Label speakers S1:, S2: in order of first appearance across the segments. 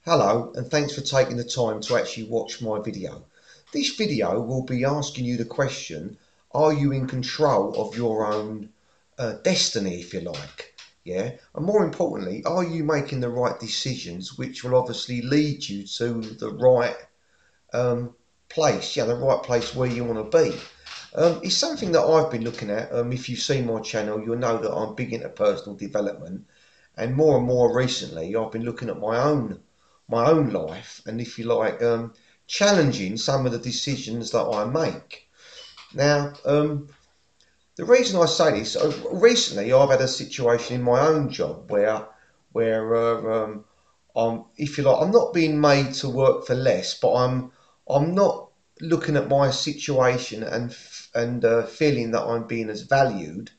S1: Hello, and thanks for taking the time to actually watch my video. This video will be asking you the question, are you in control of your own destiny, if you like? Yeah, and more importantly, are you making the right decisions which will obviously lead you to the right place, the right place where you want to be. It's something that I've been looking at. If you've seen my channel, you'll know that I'm big into personal development, and more recently, I've been looking at my own life, and if you like, challenging some of the decisions that I make. Now, the reason I say this, recently I've had a situation in my own job where if you like, I'm not being made to work for less, but I'm not looking at my situation and feeling that I'm being as valued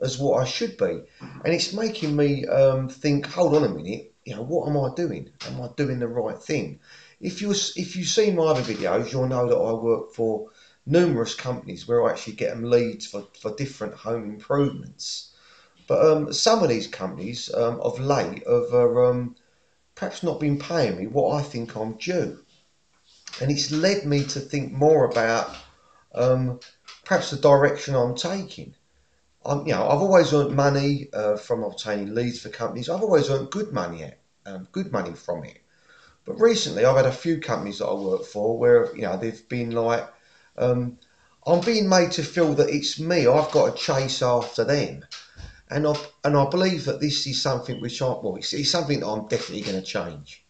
S1: as what I should be, and it's making me think. Hold on a minute, what am I doing? Am I doing the right thing? If you see my other videos, you'll know that I work for numerous companies where I actually get them leads for different home improvements. But some of these companies of late have perhaps not been paying me what I think I'm due. And it's led me to think more about perhaps the direction I'm taking. I've always earned money from obtaining leads for companies. I've always earned good money from it. But recently, I've had a few companies that I work for where they've been like, I'm being made to feel that it's me. I've got to chase after them, and I believe that this is something which it's something that I'm definitely going to change.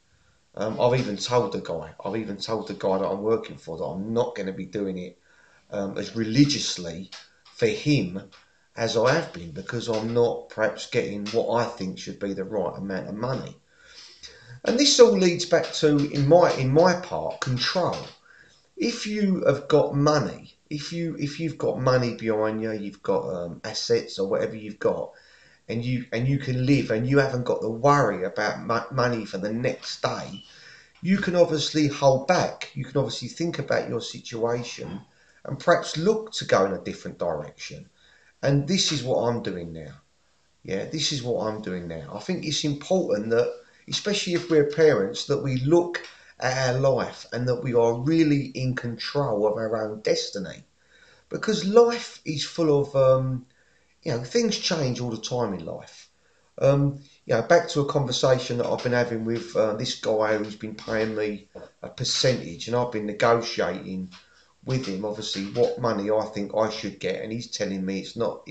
S1: I've even told the guy that I'm working for that I'm not going to be doing it as religiously for him as I have been, because I'm not perhaps getting what I think should be the right amount of money. And this all leads back to, in my part, control. If you have got money, if you've got money behind you, you've got assets or whatever you've got, and you can live, and you haven't got to worry about money for the next day, you can obviously hold back. You can obviously think about your situation and perhaps look to go in a different direction. And this is what I'm doing now. Yeah, this is what I'm doing now. I think it's important that, especially if we're parents, that we look at our life and that we are really in control of our own destiny. Because life is full of, things change all the time in life. Back to a conversation that I've been having with this guy who's been paying me a percentage, and I've been negotiating with him, obviously, what money I think I should get, and he's telling me it's not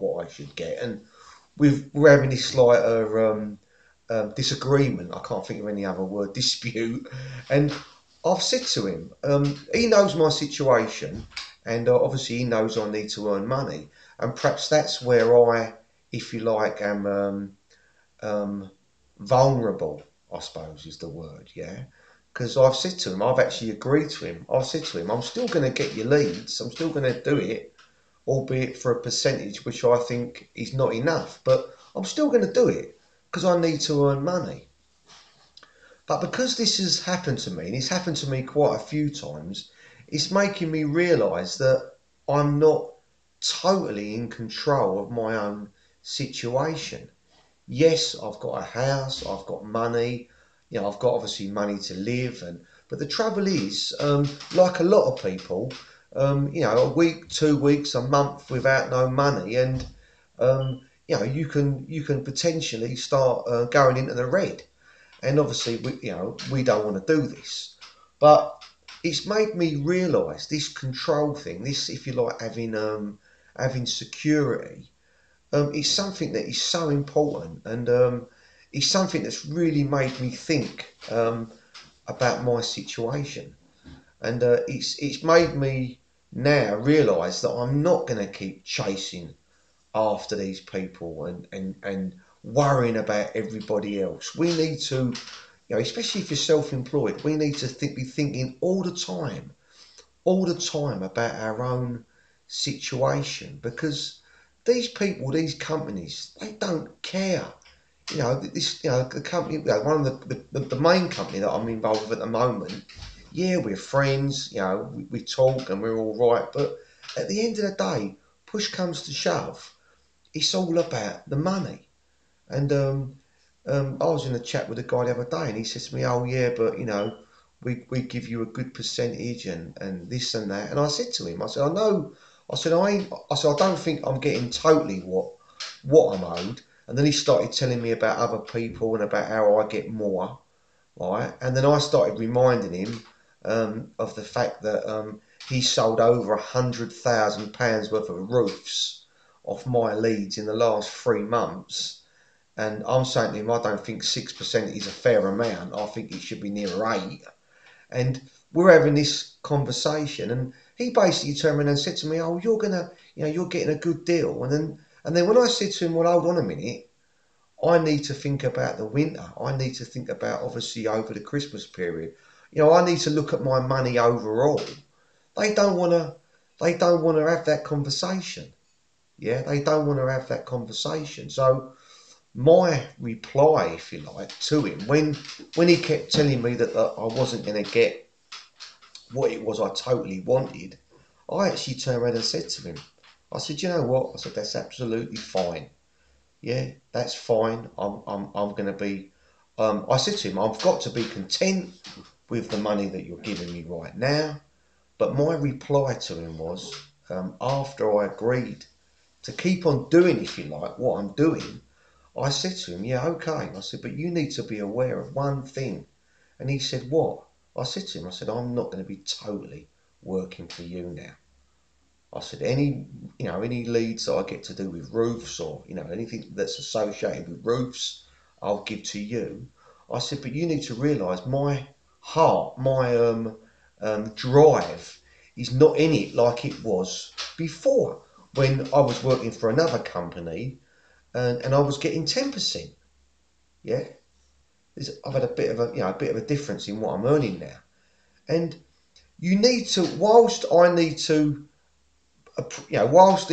S1: what I should get, and we're having this slight disagreement. I can't think of any other word, dispute, and I've said to him, he knows my situation, and obviously he knows I need to earn money, and perhaps that's where I, if you like, am vulnerable, I suppose is the word, yeah. Because I've said to him, I've actually agreed to him. I've said to him, I'm still going to get your leads. I'm still going to do it, albeit for a percentage which I think is not enough. But I'm still going to do it because I need to earn money. But because this has happened to me, and it's happened to me quite a few times, it's making me realise that I'm not totally in control of my own situation. Yes, I've got a house, I've got money, I've got obviously money to live, but the trouble is, like a lot of people, a week, 2 weeks, a month without no money, and you can potentially start going into the red. And obviously, we don't want to do this, but it's made me realise this control thing, this, if you like, having security. It's something that is so important, and it's something that's really made me think about my situation, and it's made me now realise that I'm not going to keep chasing after these people and worrying about everybody else. We need to, especially if you're self-employed, we need to be thinking all the time about our own situation, because these people, these companies, they don't care. The company, one of the main company that I'm involved with at the moment, yeah, we're friends, we talk and we're all right, but at the end of the day, push comes to shove, it's all about the money. And I was in a chat with a guy the other day, and he said to me, "Oh yeah, but you know, we give you a good percentage and this and that." And I said to him, I said, "I know." I said, "I don't think I'm getting totally what I'm owed." And then he started telling me about other people and about how I get more, right? And then I started reminding him of the fact that he sold over £100,000 worth of roofs off my leads in the last 3 months. And I'm saying to him, I don't think 6% is a fair amount. I think it should be nearer 8. And we're having this conversation, and he basically turned around and said to me, "Oh, you're getting a good deal." And then when I said to him, "Well, hold on a minute, I need to think about the winter. I need to think about obviously over the Christmas period. I need to look at my money overall." They don't want to. They don't want to have that conversation. Yeah, they don't want to have that conversation. So my reply, if you like, to him when he kept telling me that I wasn't going to get what it was I totally wanted, I actually turned around and said to him, I said, "You know what?" I said, "That's absolutely fine. Yeah, that's fine. I'm going to be." I said to him, "I've got to be content with the money that you're giving me right now." But my reply to him was, after I agreed to keep on doing, if you like, what I'm doing, I said to him, "Yeah, okay." I said, "But you need to be aware of one thing." And he said, "What?" I said to him, I said, "I'm not going to be totally working for you now." I said, any leads that I get to do with roofs or, anything that's associated with roofs, I'll give to you." I said, "But you need to realise my heart, my drive is not in it like it was before when I was working for another company and I was getting 10%. Yeah. I've had a bit of a difference in what I'm earning now. And you need to, whilst he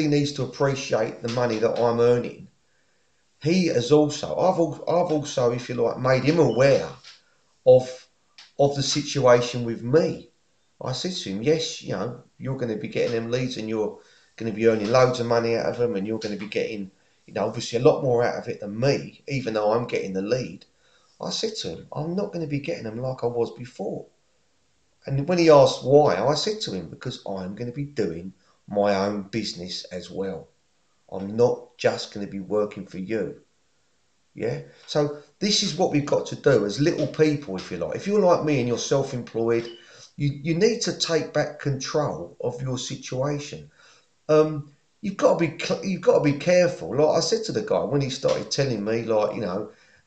S1: needs to appreciate the money that I'm earning, he has also, I've also, if you like, made him aware of the situation with me. I said to him, "Yes, you're going to be getting them leads and you're going to be earning loads of money out of them and you're going to be getting, obviously a lot more out of it than me, even though I'm getting the lead." I said to him, "I'm not going to be getting them like I was before." And when he asked why, I said to him, "Because I'm going to be doing my own business as well. I'm not just going to be working for you." Yeah. So this is what we've got to do as little people, if you like. If you're like me and you're self-employed, you need to take back control of your situation. You've got to be careful. Like I said to the guy when he started telling me, like,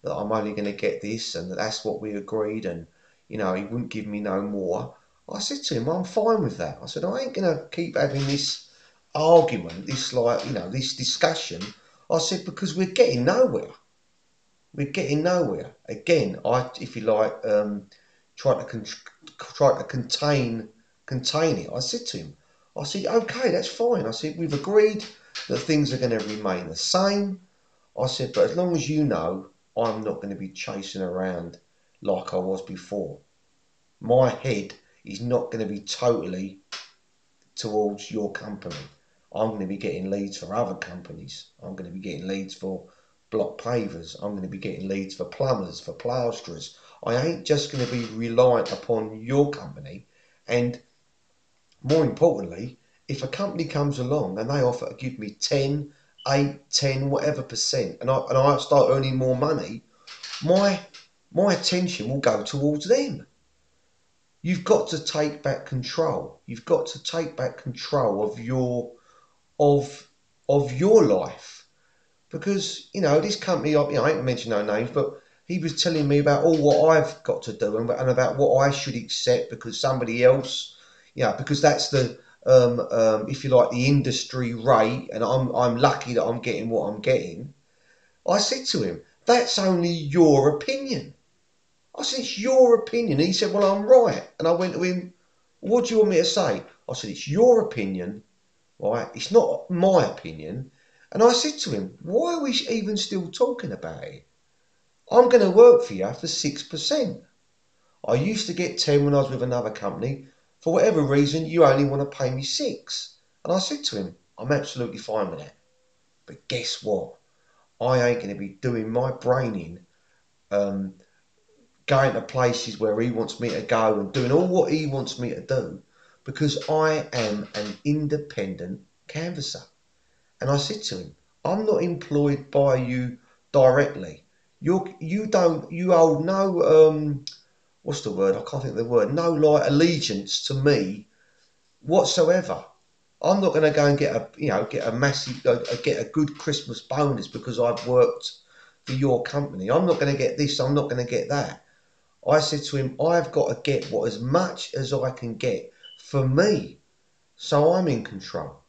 S1: that I'm only going to get this and that's what we agreed, and he wouldn't give me no more. I said to him, "I'm fine with that." I said, "I ain't going to keep having this argument, this discussion." I said, "Because we're getting nowhere. We're getting nowhere." Again, if you like, try to contain it. I said to him, I said, "Okay, that's fine." I said, "We've agreed that things are going to remain the same." I said, "But as long as you know, I'm not going to be chasing around like I was before. My head is not going to be totally towards your company. I'm going to be getting leads for other companies. I'm going to be getting leads for block pavers. I'm going to be getting leads for plumbers, for plasterers. I ain't just going to be reliant upon your company." And more importantly, if a company comes along and they offer to give me 10, 8, 10, whatever percent, and I start earning more money, my attention will go towards them. You've got to take back control. You've got to take back control of of your life. Because, this company, I ain't mention no names, but he was telling me about all what I've got to do and about what I should accept because somebody else, because that's the, if you like, the industry rate, and I'm lucky that I'm getting what I'm getting. I said to him, "That's only your opinion." I said, "It's your opinion." He said, "Well, I'm right." And I went to him, "What do you want me to say?" I said, "It's your opinion, right? It's not my opinion." And I said to him, "Why are we even still talking about it? I'm going to work for you for 6%. I used to get 10 when I was with another company. For whatever reason, you only want to pay me 6." And I said to him, "I'm absolutely fine with that. But guess what? I ain't going to be doing my brain in um, going to places where he wants me to go and doing all what he wants me to do, because I am an independent canvasser. And I said to him, I'm not employed by you directly. You hold no what's the word? I can't think of the word. No like allegiance to me whatsoever. I'm not going to go and get a massive get a good Christmas bonus because I've worked for your company. I'm not going to get this. I'm not going to get that. I said to him, I've got to get what as much as I can get for me, so I'm in control.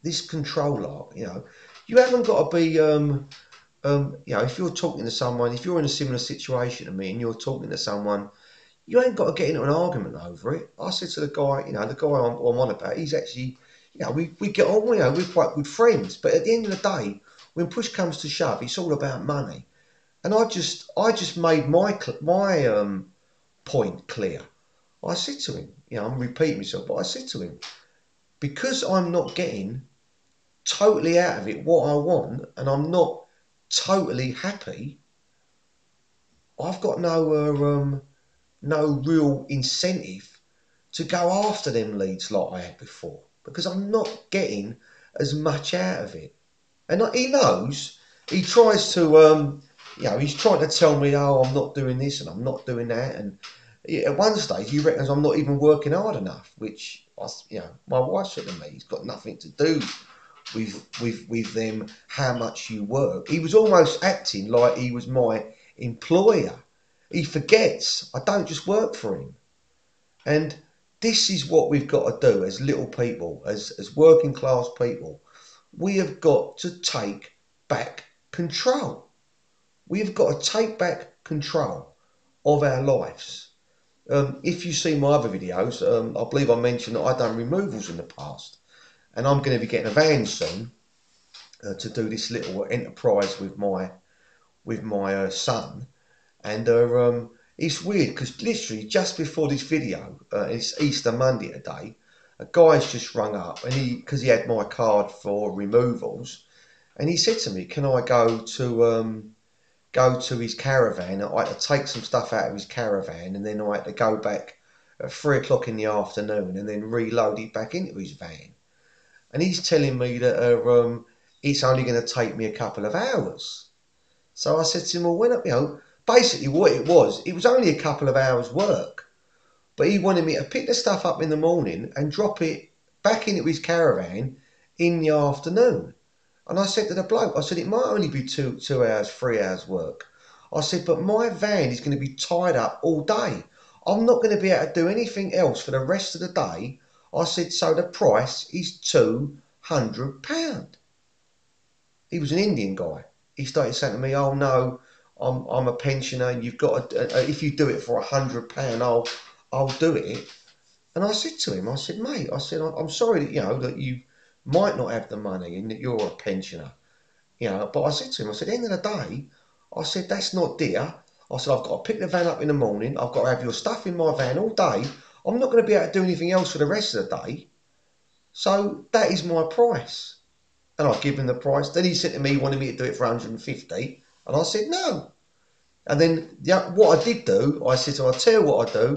S1: This control you haven't got to be if you're talking to someone, if you're in a similar situation to me and you're talking to someone, you ain't got to get into an argument over it. I said to the guy, the guy I'm on about, he's actually, we get on, we're quite good friends. But at the end of the day, when push comes to shove, it's all about money. And I just made my point clear. I said to him, I'm repeating myself, but I said to him, because I'm not getting totally out of it what I want, and I'm not totally happy, I've got no real incentive to go after them leads like I had before, because I'm not getting as much out of it. And he knows, he tries to, he's trying to tell me, oh, I'm not doing this and I'm not doing that. And at one stage, he reckons I'm not even working hard enough, which, my wife said to me, it's got nothing to do with them, how much you work. He was almost acting like he was my employer. He forgets I don't just work for him. And this is what we've got to do as little people, as working class people. We have got to take back control. We have got to take back control of our lives. If you see my other videos, I believe I mentioned that I've done removals in the past. And I'm going to be getting a van soon to do this little enterprise with my son. And it's weird because literally just before this video, it's Easter Monday today, a guy's just rung up and because he had my card for removals, and he said to me, "Can I go to his caravan? I had to take some stuff out of his caravan, and then I had to go back at 3 o'clock in the afternoon and then reload it back into his van." And he's telling me that it's only going to take me a couple of hours. So I said to him, well, basically what it was only a couple of hours work. But he wanted me to pick the stuff up in the morning and drop it back into his caravan in the afternoon. And I said to the bloke, I said, it might only be 2 hours, 3 hours work. I said, but my van is going to be tied up all day. I'm not going to be able to do anything else for the rest of the day. I said, so the price is £200. He was an Indian guy. He started saying to me, oh no, I'm a pensioner and you've got to, if you do it for £100, I'll do it. And I said to him, I said, mate, I said, I'm sorry that, that you might not have the money and that you're a pensioner, but I said to him, I said, at the end of the day, I said, that's not dear. I said, I've got to pick the van up in the morning. I've got to have your stuff in my van all day. I'm not going to be able to do anything else for the rest of the day. So that is my price. And I give him the price. Then he said to me he wanted me to do it for 150. And I said, no. And then what I did do, I said to him, I'll tell you what I do.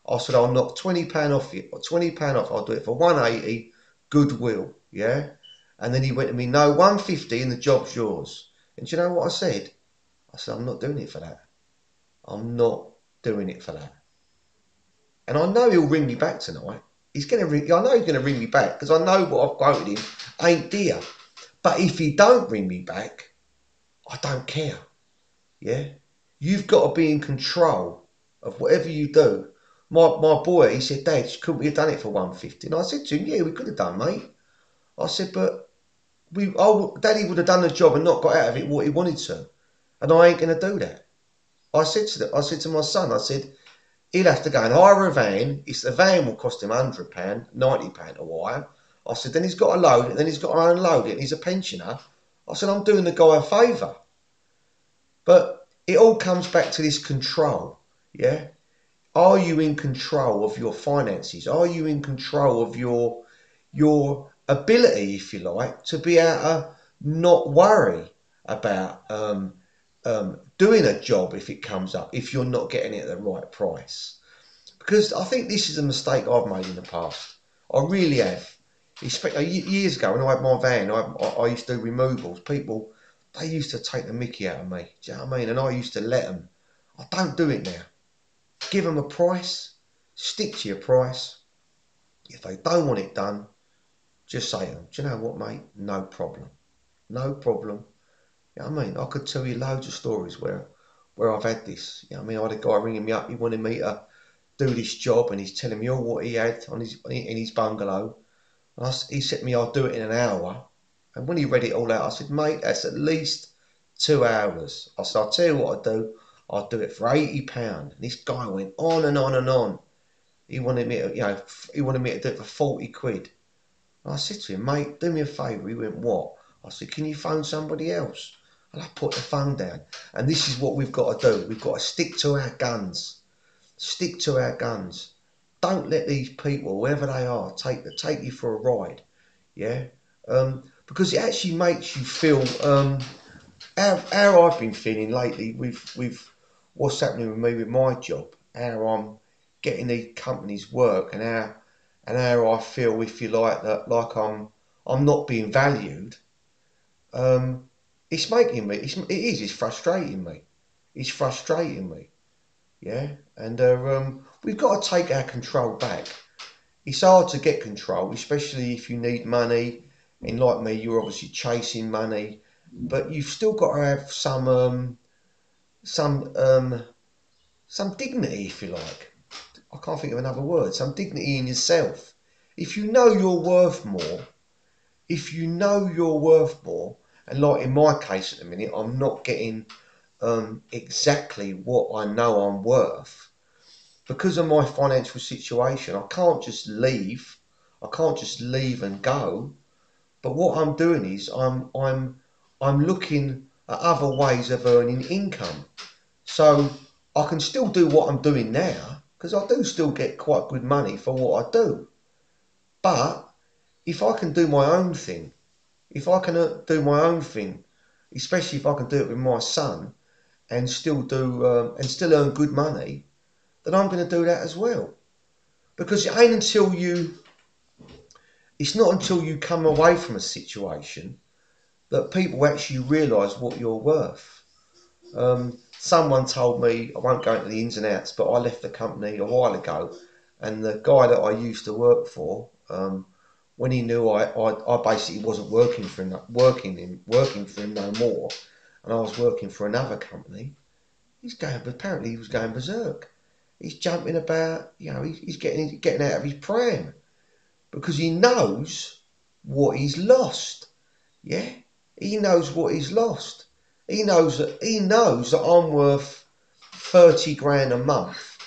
S1: I said, I'll knock £20 off it. £20 off, I'll do it for 180, goodwill, yeah? And then he went to me, no, 150 and the job's yours. And do you know what I said? I said, I'm not doing it for that. I'm not doing it for that. And I know he'll ring me back tonight. I know he's going to ring me back because I know what I've quoted him ain't dear. But if he don't ring me back, I don't care. Yeah? You've got to be in control of whatever you do. My boy, he said, Dad, couldn't we have done it for 150? And I said to him, yeah, we could have done, mate. I said, but Daddy would have done the job and not got out of it what he wanted to. And I ain't going to do that. I said to my son, I said, he'll have to go and hire a van. The van will cost him £100, £90 a while. I said, then he's got to load it, then he's got to unload it, and he's a pensioner. I said, I'm doing the guy a favour. But it all comes back to this control, yeah? Are you in control of your finances? Are you in control of your ability, if you like, to be able to not worry about doing a job if it comes up, if you're not getting it at the right price. Because I think this is a mistake I've made in the past. I really have. Years ago when I had my van, I used to do removals. People, they used to take the mickey out of me. Do you know what I mean? And I used to let them. I don't do it now. Give them a price. Stick to your price. If they don't want it done, just say to them, do you know what, mate? No problem. No problem. You know what I mean? I could tell you loads of stories where I've had this. You know what I mean? I had a guy ringing me up. He wanted me to do this job, and he's telling me all what he had on in his bungalow. And he said to me, I'll do it in an hour. And when he read it all out, I said, mate, that's at least 2 hours. I said, I'll tell you what I'll do. I'll do it for £80. And this guy went on and on and on. He wanted me to, he wanted me to do it for 40 quid. And I said to him, mate, do me a favour. He went, what? I said, can you phone somebody else? And I put the phone down. And this is what we've got to do. We've got to stick to our guns. Stick to our guns. Don't let these people, whoever they are, take you for a ride. Yeah? Because it actually makes you feel how I've been feeling lately with what's happening with me with my job, how I'm getting these companies work, and how I feel, if you like, that like I'm not being valued. It's making me. It's frustrating me. It's frustrating me. Yeah, and we've got to take our control back. It's hard to get control, especially if you need money. And like me, you're obviously chasing money, but you've still got to have some dignity, if you like. I can't think of another word. Some dignity in yourself. If you know you're worth more, and like in my case at the minute, I'm not getting exactly what I know I'm worth. Because of my financial situation, I can't just leave. I can't just leave and go. But what I'm doing is I'm looking at other ways of earning income. So I can still do what I'm doing now, because I do still get quite good money for what I do. But if I can do my own thing, especially if I can do it with my son and still earn good money, then I'm going to do that as well. Because it's not until you come away from a situation that people actually realise what you're worth. Someone told me, I won't go into the ins and outs, but I left the company a while ago, and the guy that I used to work for, when he knew I basically wasn't working for him no more, and I was working for another company, apparently he was going berserk. He's jumping about, he's getting out of his pram because he knows what he's lost. Yeah, he knows what he's lost. He knows that I'm worth 30 grand a month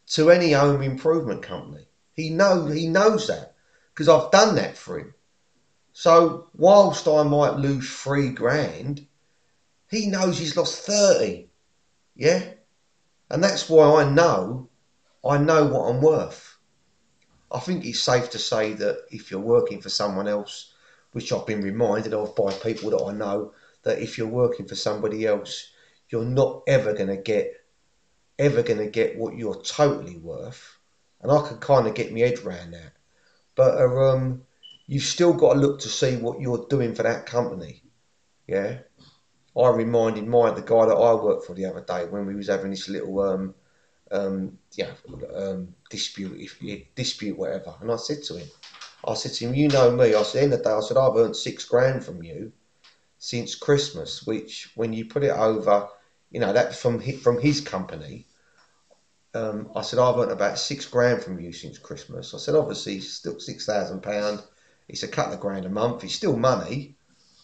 S1: to any home improvement company. He knows that because I've done that for him. So whilst I might lose 3 grand, he knows he's lost 30. Yeah, and that's why I know what I'm worth. I think it's safe to say that if you're working for someone else, which I've been reminded of by people that I know, that if you're working for somebody else, you're not ever going to get what you're totally worth. And I can kind of get my head around that. But you've still got to look to see what you're doing for that company. Yeah. I reminded the guy that I worked for the other day when we was having this little dispute, whatever. And I said to him, you know me. I said, at the end of the day, I said, I've earned 6 grand from you since Christmas, which when you put it over, that's from his company. I said, I've earned about 6 grand from you since Christmas. I said, obviously, it's still £6,000. It's a couple of grand a month. It's still money.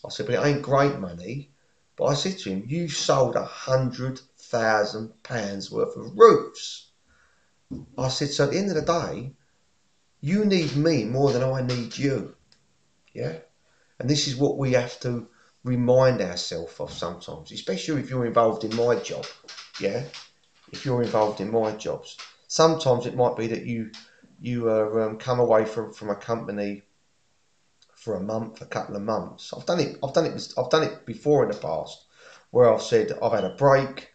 S1: I said, but it ain't great money. But I said to him, you sold £100,000 worth of roofs. I said, so at the end of the day, you need me more than I need you. Yeah? And this is what we have to remind ourselves of sometimes, especially if you're involved in my job. Yeah? If you're involved in my jobs. Sometimes it might be that you come away from a company for a month, a couple of months. I've done it before in the past, where I've said I've had a break.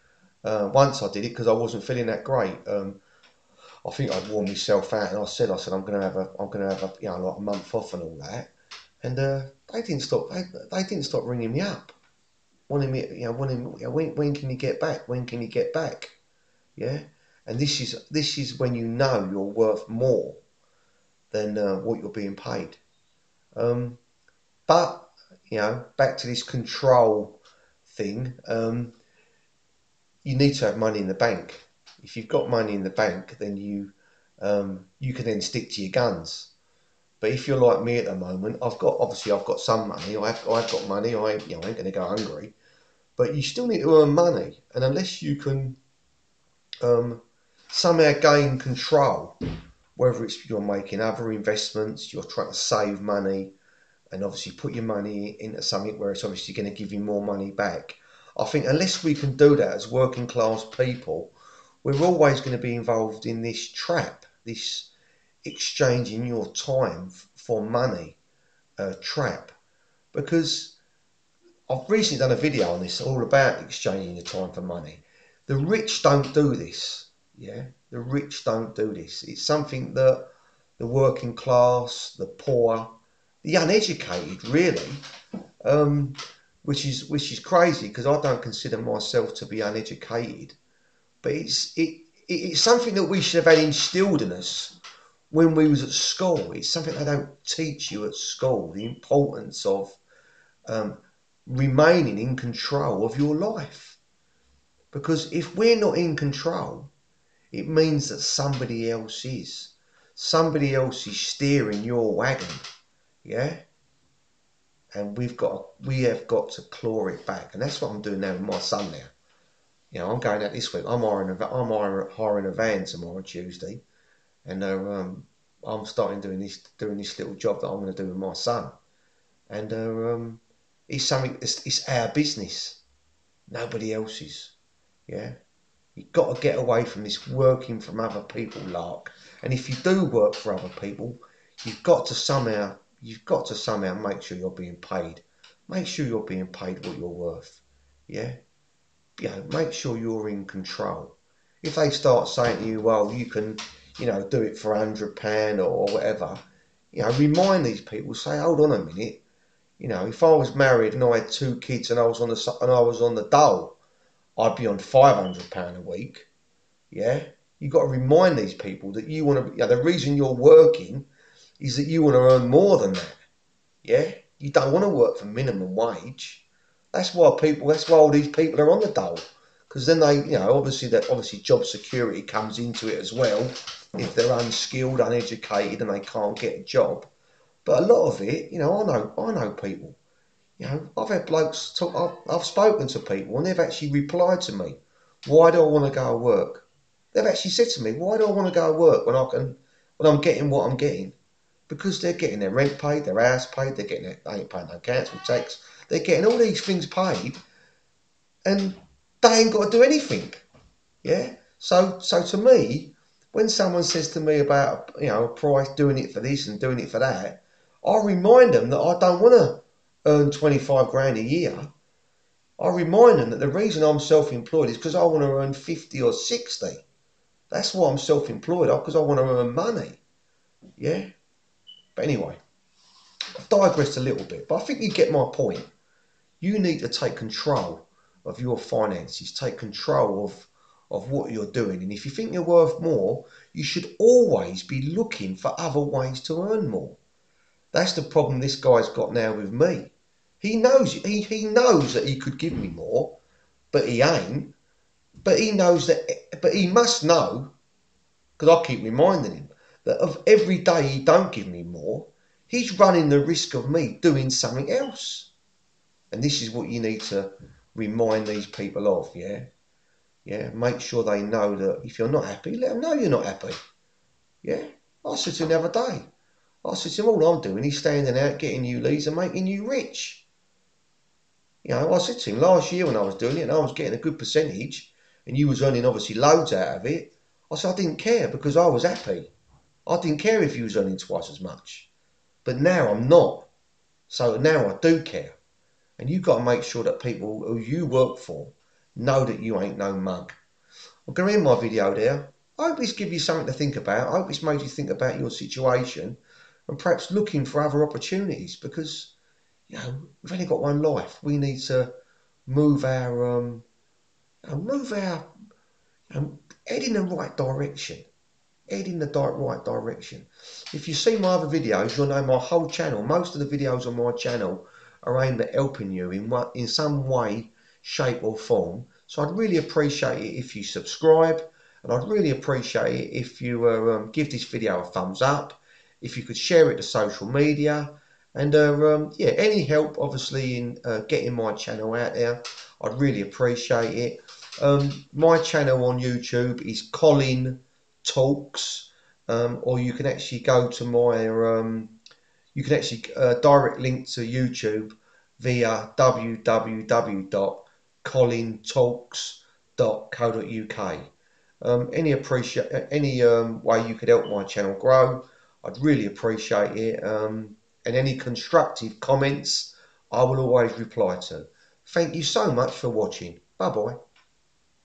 S1: Once I did it because I wasn't feeling that great. I think I'd worn myself out, and I said I'm going to have a, you know, like a month off and all that. And they didn't stop. They didn't stop ringing me up, wanting me, you know, when can you get back? When can you get back? Yeah. And this is when you know you're worth more than what you're being paid. But you know, back to this control thing. You need to have money in the bank. If you've got money in the bank, then you can then stick to your guns. But if you're like me at the moment, I've got some money. I've got money. I ain't going to go hungry. But you still need to earn money, and unless you can somehow gain control, whether it's you're making other investments, you're trying to save money, and obviously put your money into something where it's obviously going to give you more money back. I think unless we can do that as working class people, we're always going to be involved in this trap, this exchanging your time for money trap. Because I've recently done a video on this, all about exchanging your time for money. The rich don't do this. Yeah, the rich don't do this. It's something that the working class, the poor, the uneducated, really, which is crazy because I don't consider myself to be uneducated. But it's something that we should have had instilled in us when we was at school. It's something they don't teach you at school. The importance of um, remaining in control of your life. Because if we're not in control, it means that somebody else is. Somebody else is steering your wagon. Yeah? And we have got to claw it back. And that's what I'm doing now with my son now. You know, I'm going out this week. I'm hiring a van tomorrow, Tuesday. And I'm starting doing this little job that I'm going to do with my son. And it's something, it's our business. Nobody else's. Yeah? You've got to get away from this working from other people lark. And if you do work for other people, you've got to somehow make sure you're being paid. Make sure you're being paid what you're worth. Yeah? You know, make sure you're in control. If they start saying to you, well, you can, you know, do it for £100 or whatever, you know, remind these people, say, hold on a minute. You know, if I was married and I had 2 kids and I was on the dole, I'd be on £500 a week. Yeah, you've got to remind these people that you want to. You know, the reason you're working is that you want to earn more than that. Yeah, you don't want to work for minimum wage. That's why all these people are on the dole, because then they, you know, obviously job security comes into it as well. If they're unskilled, uneducated, and they can't get a job, but a lot of it, you know, I know people. You know, I've had blokes talk. I've spoken to people, and they've actually replied to me. Why do I want to go to work? They've actually said to me, why do I want to go to work when I'm getting what I'm getting? Because they're getting their rent paid, their house paid, they ain't paying no council tax. They're getting all these things paid, and they ain't got to do anything. Yeah. So to me, when someone says to me about, you know, a price, doing it for this and doing it for that, I remind them that I don't want to earn 25 grand a year. I remind them that the reason I'm self-employed is because I want to earn 50 or 60. That's why I'm self-employed, because I want to earn money. Yeah. But anyway, I've digressed a little bit, but I think you get my point. You need to take control of your finances, take control of what you're doing. And if you think you're worth more, you should always be looking for other ways to earn more. That's the problem this guy's got now with me. He knows that he could give me more, but he ain't. But he must know, because I keep reminding him that of every day he don't give me more, he's running the risk of me doing something else. And this is what you need to remind these people of, yeah? Yeah, make sure they know that if you're not happy, let them know you're not happy. Yeah? I said to him the other day, I said to him, all I'm doing is standing out, getting you leads and making you rich. You know, I said to him last year when I was doing it and I was getting a good percentage and you was earning obviously loads out of it, I said I didn't care because I was happy. I didn't care if you was earning twice as much. But now I'm not. So now I do care. And you've got to make sure that people who you work for know that you ain't no mug. I'm going to end my video there. I hope it's given you something to think about. I hope it's made you think about your situation and perhaps looking for other opportunities, because we've only got one life. We need to move our move our head in the right direction. Head in the right direction. If you see my other videos, you'll know my whole channel. Most of the videos on my channel are aimed at helping you in some way, shape or form. So I'd really appreciate it if you subscribe, and I'd really appreciate it if you give this video a thumbs up, if you could share it to social media, and yeah, any help obviously in getting my channel out there, I'd really appreciate it. My channel on YouTube is Colin Talks, or you can actually go to my you can actually direct link to YouTube via www.colintalks.co.uk. Any way you could help my channel grow, I'd really appreciate it. And any constructive comments, I will always reply to. Thank you so much for watching. Bye bye.